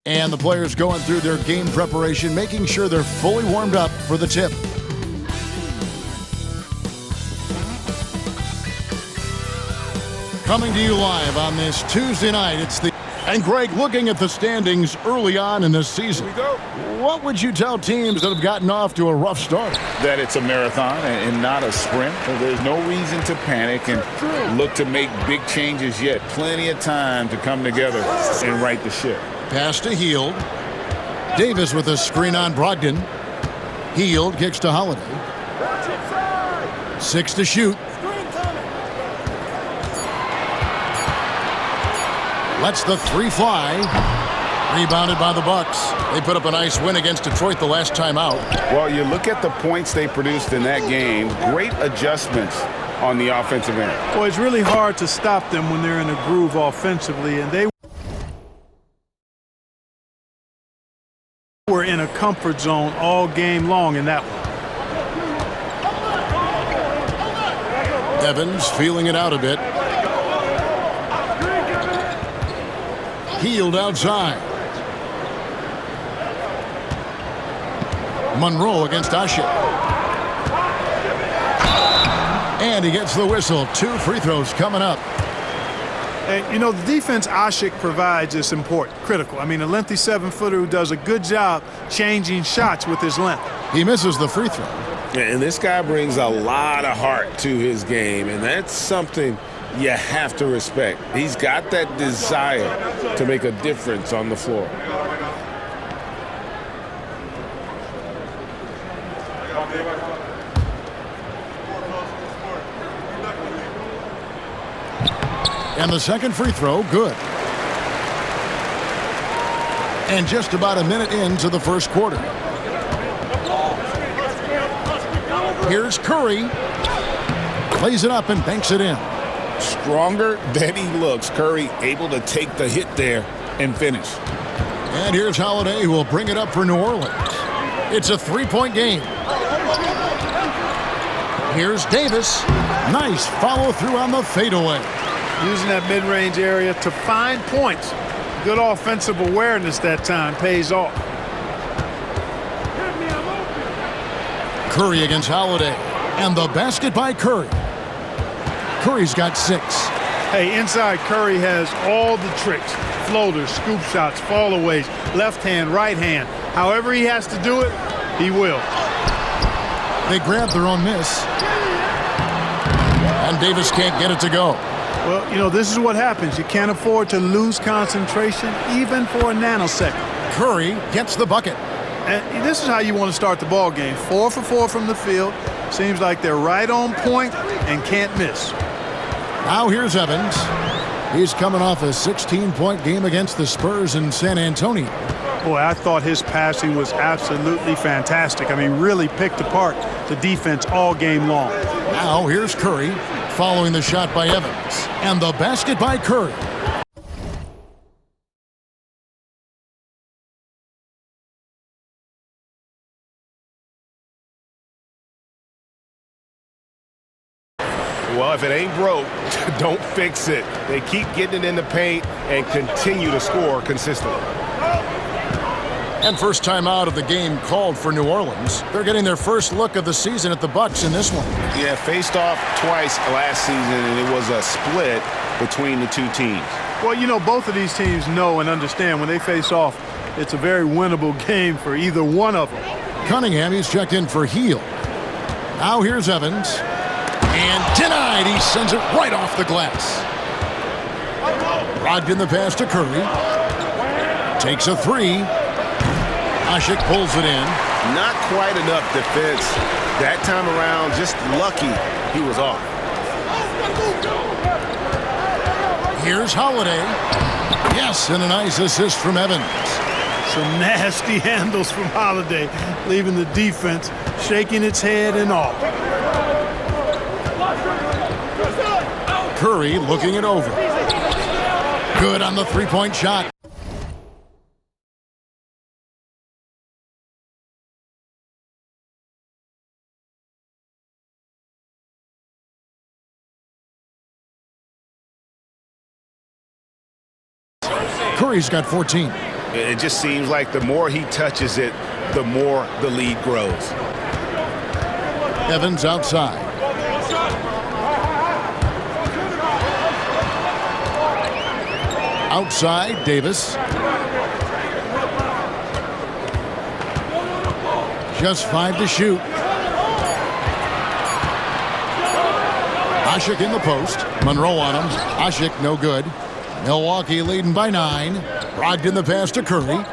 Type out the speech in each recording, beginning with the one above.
And the players going through their game preparation, making sure they're fully warmed up for the tip. Coming to you live on this Tuesday night, And Greg, looking at the standings early on in this season, what would you tell teams that have gotten off to a rough start? That it's a marathon and not a sprint. There's no reason to panic and look to make big changes yet. Plenty of time to come together and right the ship. Pass to Hield. Davis with a screen on Brogdon. Hield kicks to Holiday. 6 to shoot. Lets the 3 fly. Rebounded by the Bucks. They put up a nice win against Detroit the last time out. Well, you look at the points they produced in that game. Great adjustments on the offensive end. Well, it's really hard to stop them when they're in a groove offensively, and they were in a comfort zone all game long in that one. Evans feeling it out a bit. Hield outside. Monroe against Ashik. And he gets the whistle. 2 free throws coming up. And, you know, the defense Ashik provides is important, critical. I mean, a lengthy 7-footer who does a good job changing shots with his length. He misses the free throw. And this guy brings a lot of heart to his game, and that's something you have to respect. He's got that desire to make a difference on the floor. And the second free throw, good. And just about a minute into the first quarter. Here's Curry. Plays it up and banks it in. Stronger than he looks. Curry able to take the hit there and finish. And here's Holiday, who will bring it up for New Orleans. It's a 3-point game. Here's Davis. Nice follow through on the fadeaway. Using that mid-range area to find points. Good offensive awareness that time pays off. Curry against Holiday. And the basket by Curry. Curry's got 6. Hey, inside Curry has all the tricks. Floaters, scoop shots, fallaways, left hand, right hand. However he has to do it, he will. They grab their own miss. And Davis can't get it to go. Well, you know, this is what happens. You can't afford to lose concentration even for a nanosecond. Curry gets the bucket. And this is how you want to start the ball game. 4 for 4 from the field. Seems like they're right on point and can't miss. Now here's Evans. He's coming off a 16-point game against the Spurs in San Antonio. Boy, I thought his passing was absolutely fantastic. I mean, really picked apart the defense all game long. Now here's Curry following the shot by Evans. And the basket by Curry. Well, if it ain't broke, don't fix it. They keep getting it in the paint and continue to score consistently. And first time out of the game called for New Orleans. They're getting their first look of the season at the Bucks in this one. Yeah, faced off twice last season, and it was a split between the two teams. Well, you know, both of these teams know and understand when they face off, it's a very winnable game for either one of them. Cunningham, he's checked in for Hield. Now here's Evans. And denied. He sends it right off the glass. Brogdon the pass to Curry. Takes a 3. Ashik pulls it in. Not quite enough defense. That time around, just lucky he was off. Here's Holiday. Yes, and a nice assist from Evans. Some nasty handles from Holiday, leaving the defense shaking its head and all. Curry looking it over. Good on the 3-point shot. Curry's got 14. It just seems like the more he touches it, the more the lead grows. Evans outside. Outside, Davis. Just 5 to shoot. Ashik in the post. Monroe on him. Ashik no good. Milwaukee leading by 9. Brogdon the pass to Curry.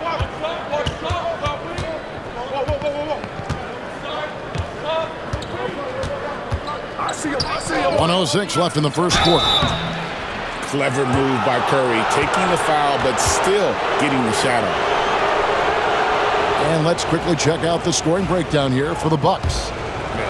1:06 left in the first quarter. Clever move by Curry, taking the foul, but still getting the shot off. And let's quickly check out the scoring breakdown here for the Bucks.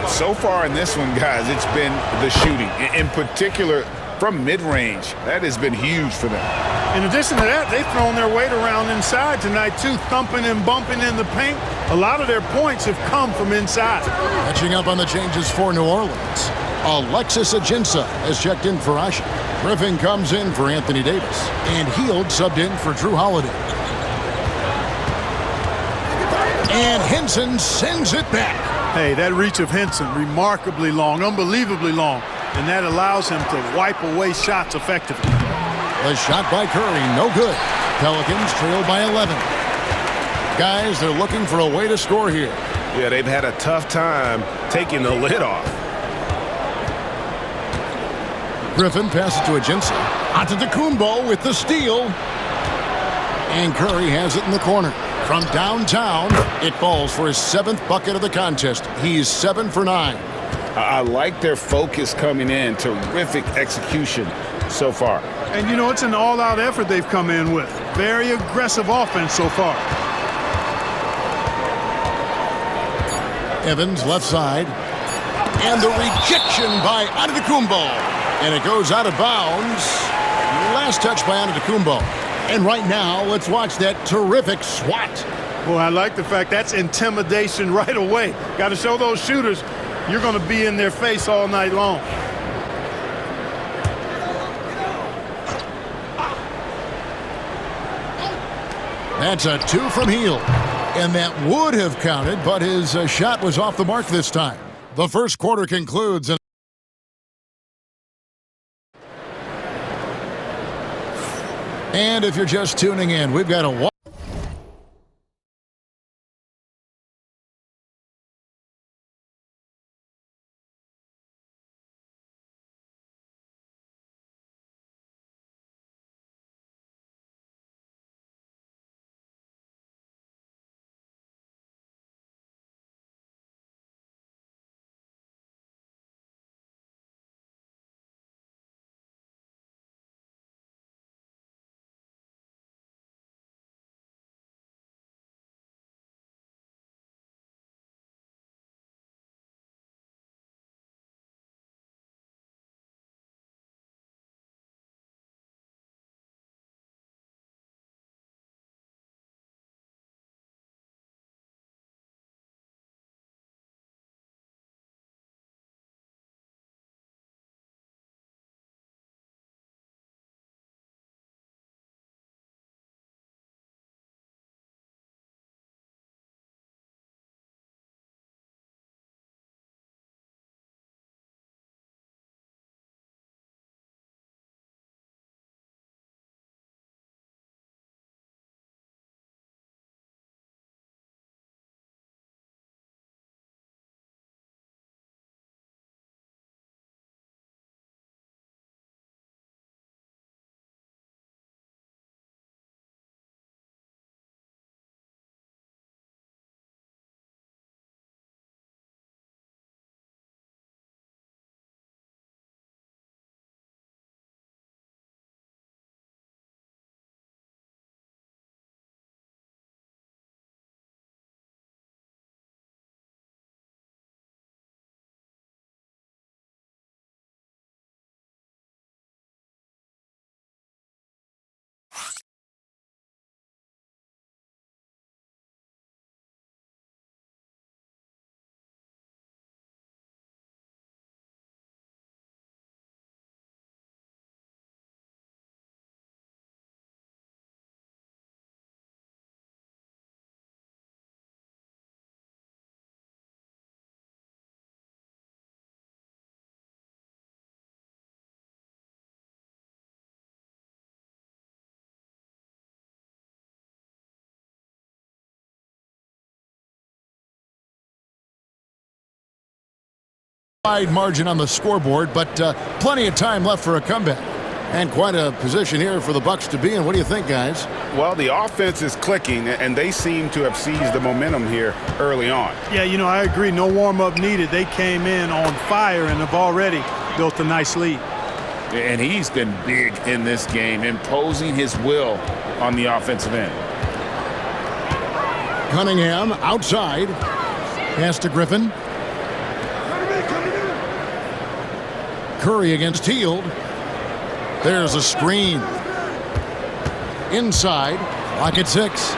So far in this one, guys, it's been the shooting. In particular, from mid-range. That has been huge for them. In addition to that, they've thrown their weight around inside tonight, too, thumping and bumping in the paint. A lot of their points have come from inside. Catching up on the changes for New Orleans. Alexis Ajinça has checked in for Ashik. Griffin comes in for Anthony Davis. And Hield subbed in for Drew Holiday. And Henson sends it back. Hey, that reach of Henson, remarkably long, unbelievably long. And that allows him to wipe away shots effectively. The shot by Curry, no good. Pelicans trailed by 11. Guys, they're looking for a way to score here. Yeah, they've had a tough time taking the lid off. Griffin passes to Ajinça. Antetokounmpo with the steal. And Curry has it in the corner. From downtown, it falls for his 7th bucket of the contest. He's 7 for 9. I like their focus coming in. Terrific execution so far. And, you know, it's an all-out effort they've come in with. Very aggressive offense so far. Evans left side. And the rejection by Antetokounmpo. And it goes out of bounds. Last touch by Antetokounmpo. And right now, let's watch that terrific swat. Boy, I like the fact that's intimidation right away. Got to show those shooters you're going to be in their face all night long. That's a 2 from Hield. And that would have counted, but his shot was off the mark this time. The first quarter concludes. And if you're just tuning in, we've got a Wide margin on the scoreboard, but plenty of time left for a comeback. And quite a position here for the Bucks to be in. What do you think, guys? Well, the offense is clicking, and they seem to have seized the momentum here early on. Yeah, you know, I agree. No warm-up needed. They came in on fire and have already built a nice lead. And he's been big in this game, imposing his will on the offensive end. Cunningham outside. Pass to Griffin. Curry against Hield. There's a screen. Inside. Clock at 6.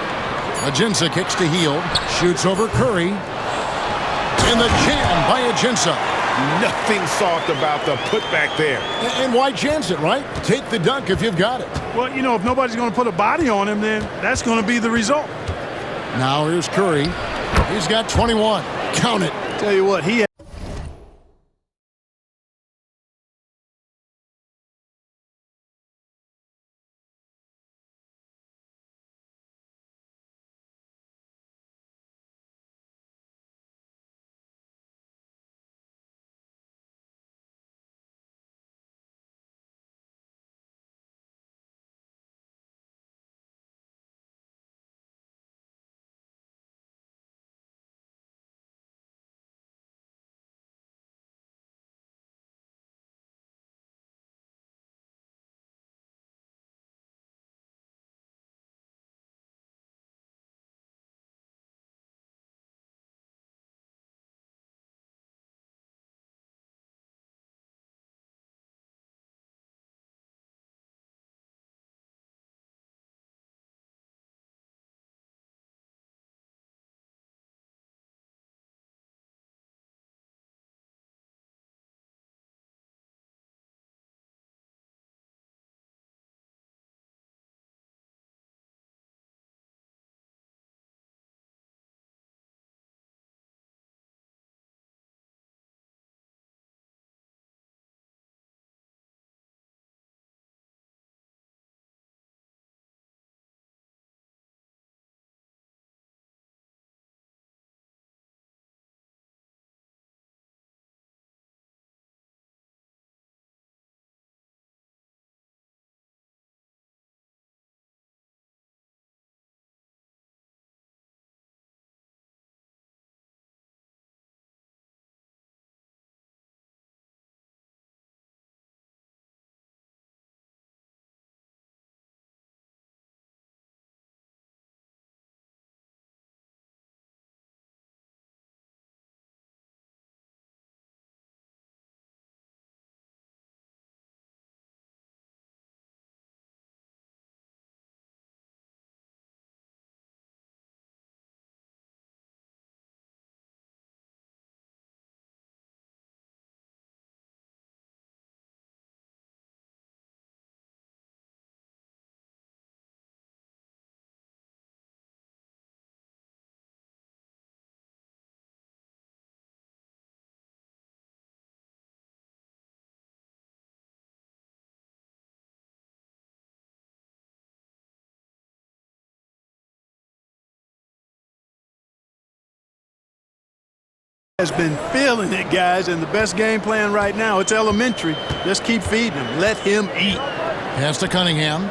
Ajinça kicks to Hield. Shoots over Curry. And the jam by Ajinça. Nothing soft about the putback there. And why chance it, right? Take the dunk if you've got it. Well, you know, if nobody's going to put a body on him, then that's going to be the result. Now here's Curry. He's got 21. Count it. Tell you what, he has been feeling it, guys, and the best game plan right now, it's elementary. Just keep feeding him. Let him eat. Pass to Cunningham.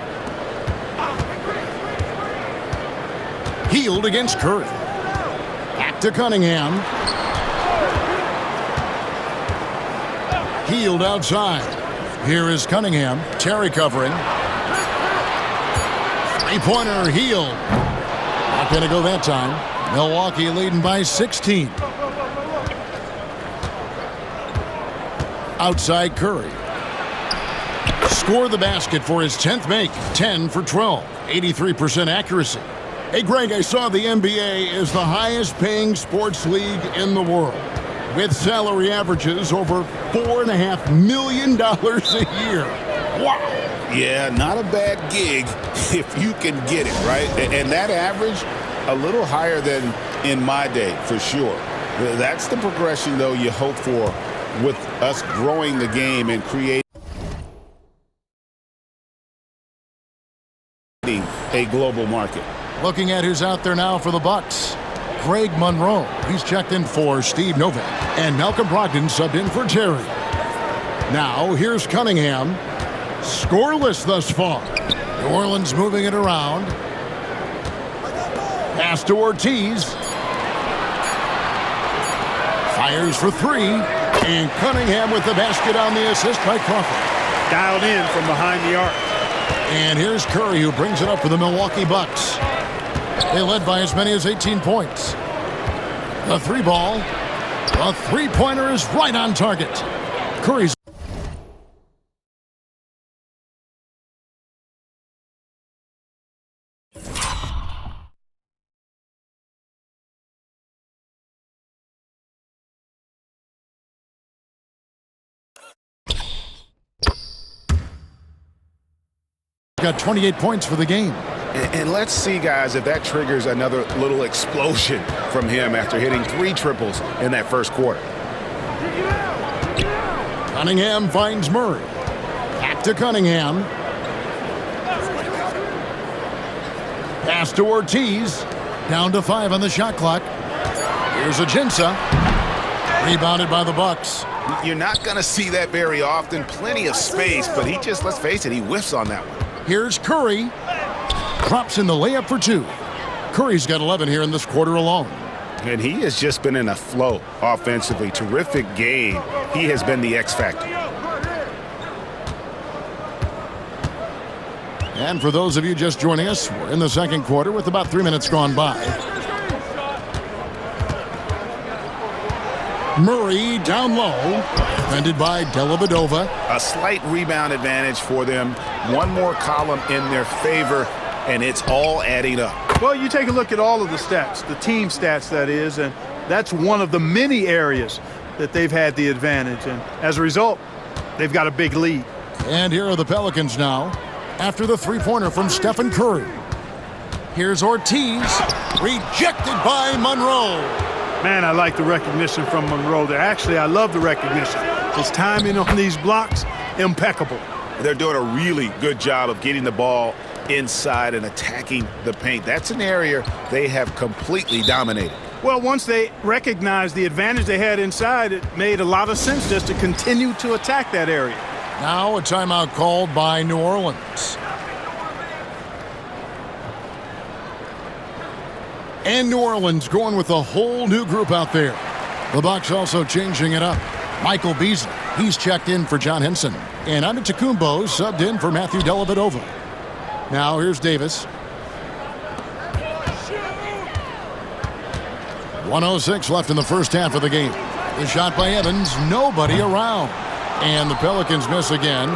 Hield against Curry. Back to Cunningham. Hield outside. Here is Cunningham. Terry covering. Three-pointer, Hield. Not going to go that time. Milwaukee leading by 16. Outside Curry. Score the basket for his 10th make. 10 for 12. 83% accuracy. Hey, Greg, I saw the NBA is the highest paying sports league in the world, with salary averages over $4.5 million a year. Wow. Yeah, not a bad gig if you can get it, right? And that average, a little higher than in my day, for sure. That's the progression, though, you hope for with us growing the game and creating a global market. Looking at who's out there now for the Bucks. Greg Monroe. He's checked in for Steve Novak. And Malcolm Brogdon subbed in for Terry. Now, here's Cunningham. Scoreless thus far. New Orleans moving it around. Pass to Ortiz. Fires for three. And Cunningham with the basket on the assist by Crawford. Dialed in from behind the arc. And here's Curry, who brings it up for the Milwaukee Bucks. They led by as many as 18 points. The three ball. The three-pointer is right on target. Curry's got 28 points for the game. And let's see, guys, if that triggers another little explosion from him after hitting 3 triples in that first quarter. Cunningham finds Murray. Back to Cunningham. Pass to Ortiz. Down to 5 on the shot clock. Here's Ajinça. Rebounded by the Bucks. You're not going to see that very often. Plenty of space, but he just, let's face it, he whiffs on that one. Here's Curry. Drops in the layup for 2. Curry's got 11 here in this quarter alone. And he has just been in a flow offensively. Terrific game. He has been the X factor. And for those of you just joining us, we're in the second quarter with about 3 minutes gone by. Murray down low, defended by Dellavedova. A slight rebound advantage for them. One more column in their favor, and it's all adding up. Well, you take a look at all of the stats, the team stats, that is, and that's one of the many areas that they've had the advantage. And as a result, they've got a big lead. And here are the Pelicans now, after the three-pointer from Stephen Curry. Here's Ortiz, rejected by Monroe. Man, I like the recognition from Monroe there. Actually, I love the recognition. His timing on these blocks, impeccable. They're doing a really good job of getting the ball inside and attacking the paint. That's an area they have completely dominated. Well, once they recognized the advantage they had inside, it made a lot of sense just to continue to attack that area. Now a timeout called by New Orleans. And New Orleans going with a whole new group out there. The Bucks also changing it up. Michael Beasley, he's checked in for John Henson. And Antetokounmpo subbed in for Matthew Dellavedova. Now here's Davis. 1:06 left in the first half of the game. The shot by Evans, nobody around. And the Pelicans miss again.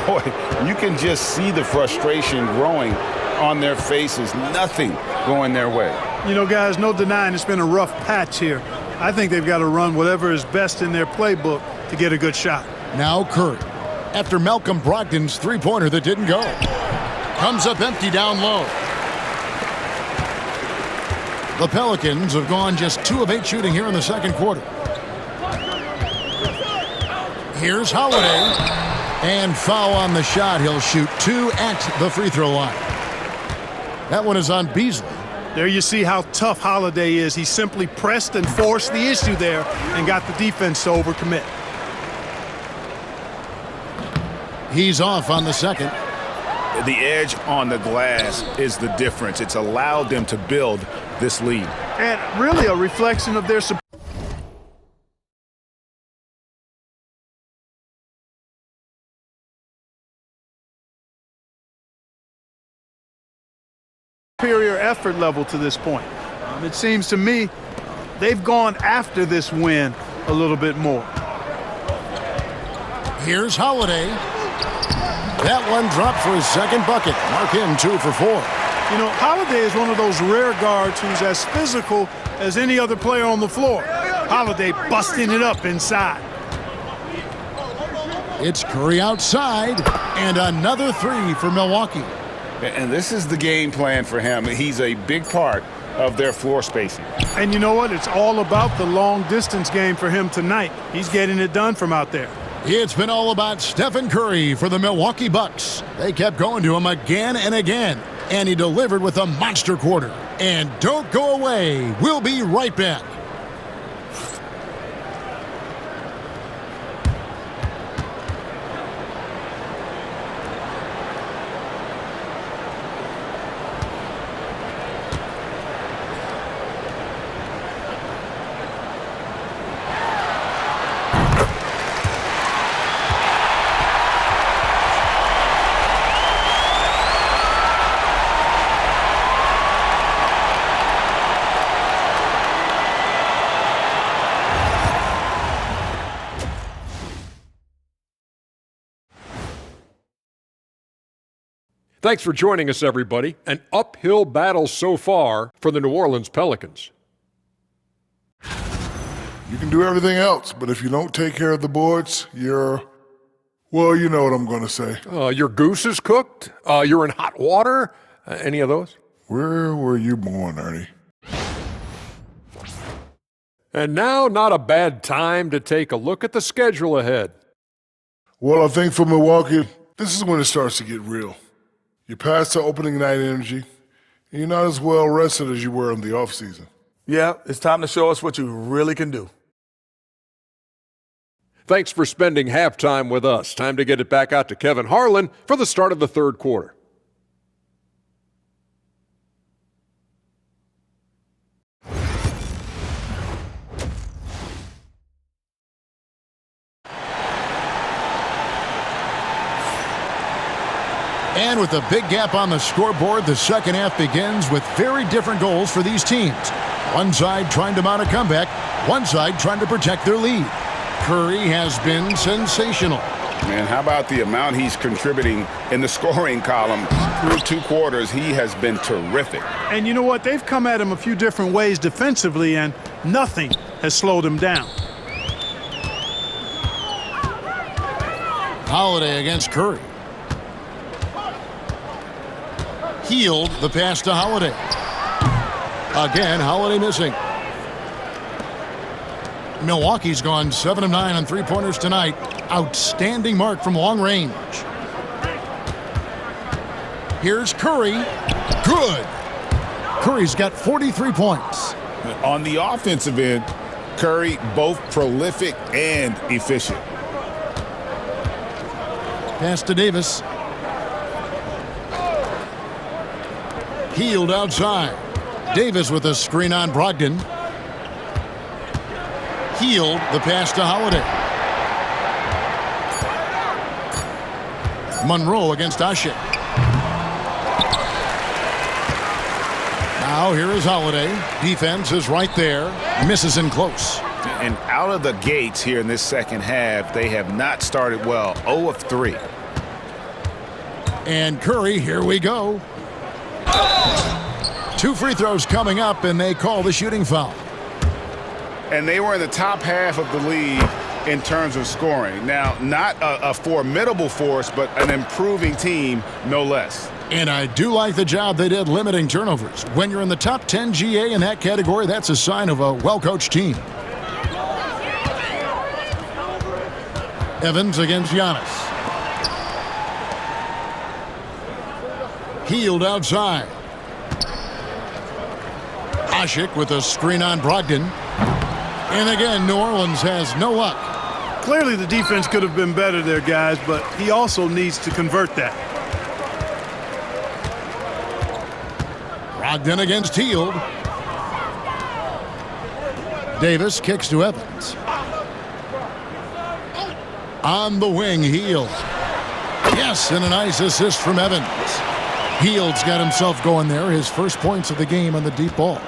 Boy, you can just see the frustration growing on their faces. Nothing going their way. You know, guys, no denying it's been a rough patch here. I think they've got to run whatever is best in their playbook to get a good shot. Now Curry, after Malcolm Brogdon's three-pointer that didn't go. Comes up empty down low. The Pelicans have gone just 2 of 8 shooting here in the second quarter. Here's Holiday. And foul on the shot. He'll shoot 2 at the free throw line. That one is on Beasley. There you see how tough Holiday is. He simply pressed and forced the issue there and got the defense to overcommit. He's off on the second. The edge on the glass is the difference. It's allowed them to build this lead. And really a reflection of their superior effort level to this point. It seems to me they've gone after this win a little bit more. Here's Holiday. That one dropped for his second bucket. Mark him 2 for 4. You know, Holiday is one of those rare guards who's as physical as any other player on the floor. Holiday busting it up inside. It's Curry outside, and another 3 for Milwaukee. And this is the game plan for him. He's a big part of their floor spacing. And you know what? It's all about the long-distance game for him tonight. He's getting it done from out there. It's been all about Stephen Curry for the Milwaukee Bucks. They kept going to him again and again. And he delivered with a monster quarter. And don't go away. We'll be right back. Thanks for joining us, everybody. An uphill battle so far for the New Orleans Pelicans. You can do everything else, but if you don't take care of the boards, well, you know what I'm going to say. Your goose is cooked? You're in hot water? Any of those? Where were you born, Ernie? And now, not a bad time to take a look at the schedule ahead. Well, I think for Milwaukee, this is when it starts to get real. You're past the opening night energy, and you're not as well rested as you were in the offseason. Yeah, it's time to show us what you really can do. Thanks for spending halftime with us. Time to get it back out to Kevin Harlan for the start of the third quarter. And with a big gap on the scoreboard, the second half begins with very different goals for these teams. One side trying to mount a comeback, one side trying to protect their lead. Curry has been sensational. Man, how about the amount he's contributing in the scoring column? Through two quarters, he has been terrific. And you know what? They've come at him a few different ways defensively, and nothing has slowed him down. Holiday against Curry. Healed the pass to Holiday. Again, Holiday missing. Milwaukee's gone 7 of 9 on three-pointers tonight. Outstanding mark from long range. Here's Curry. Good. Curry's got 43 points. On the offensive end, Curry both prolific and efficient. Pass to Davis. Healed outside. Davis with a screen on Brogdon. Healed the pass to Holiday. Monroe against Ashik. Now here is Holiday. Defense is right there. Misses in close. And out of the gates here in this second half, they have not started well. 0 of 3. And Curry, here we go. 2 free throws coming up, and they call the shooting foul. And they were in the top half of the league in terms of scoring. Now, not a formidable force, but an improving team, no less. And I do like the job they did limiting turnovers. When you're in the top 10 GA in that category, that's a sign of a well-coached team. Evans against Giannis. Healed outside. Ashik with a screen on Brogdon. And again, New Orleans has no luck. Clearly the defense could have been better there, guys, but he also needs to convert that. Brogdon against Hield. Davis kicks to Evans. On the wing, Hield. Yes, and a nice assist from Evans. Hield's got himself going there, his first points of the game on the deep ball.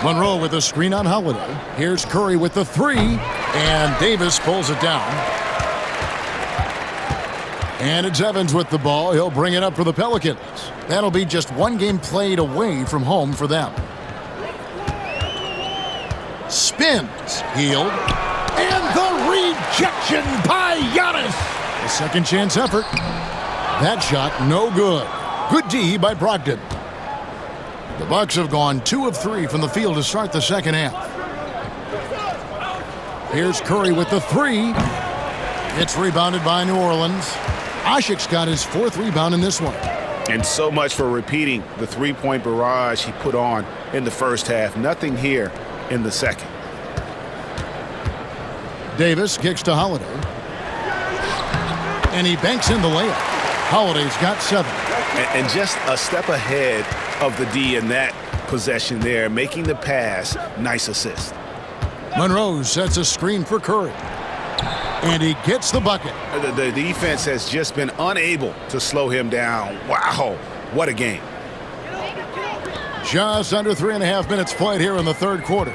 Monroe with a screen on Holiday. Here's Curry with the 3, and Davis pulls it down. And it's Evans with the ball. He'll bring it up for the Pelicans. That'll be just one game played away from home for them. Spins. Hield. And the rejection by Giannis. A second chance effort. That shot no good. Good D by Brogdon. The Bucks have gone 2 of 3 from the field to start the second half. Here's Curry with the 3. It's rebounded by New Orleans. Asik's got his 4th rebound in this one. And so much for repeating the three-point barrage he put on in the first half. Nothing here in the second. Davis kicks to Holiday. And he banks in the layup. Holiday's got 7. And just a step ahead of the D in that possession there, making the pass. Nice assist. Monroe sets a screen for Curry. And he gets the bucket. The defense has just been unable to slow him down. Wow, what a game. Just under 3.5 minutes played here in the third quarter.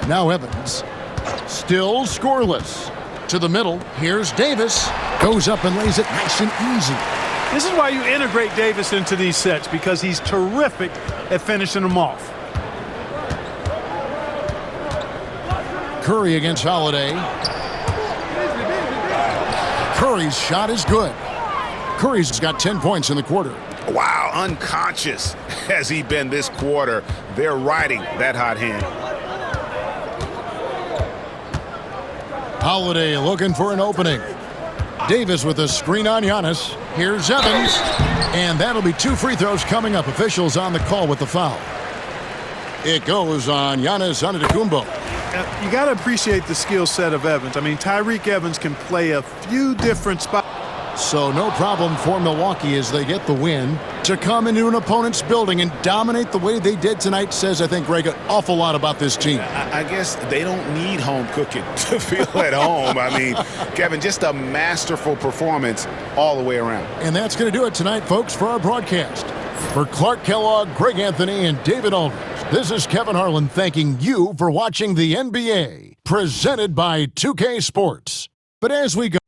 Now Evans, still scoreless. To the middle, here's Davis. Goes up and lays it nice and easy. This is why you integrate Davis into these sets, because he's terrific at finishing them off. Curry against Holiday. Curry's shot is good. Curry's got 10 points in the quarter. Wow, unconscious has he been this quarter. They're riding that hot hand. Holiday looking for an opening. Davis with a screen on Giannis. Here's Evans. And that'll be 2 free throws coming up. Officials on the call with the foul. It goes on Giannis Antetokounmpo. You got to appreciate the skill set of Evans. I mean, Tyreke Evans can play a few different spots. So no problem for Milwaukee as they get the win. To come into an opponent's building and dominate the way they did tonight says, I think, Greg, an awful lot about this team. I guess they don't need home cooking to feel at home. I mean, Kevin, just a masterful performance all the way around. And that's going to do it tonight, folks, for our broadcast. For Clark Kellogg, Greg Anthony, and David Aldridge, this is Kevin Harlan thanking you for watching the NBA, presented by 2K Sports. But as we go,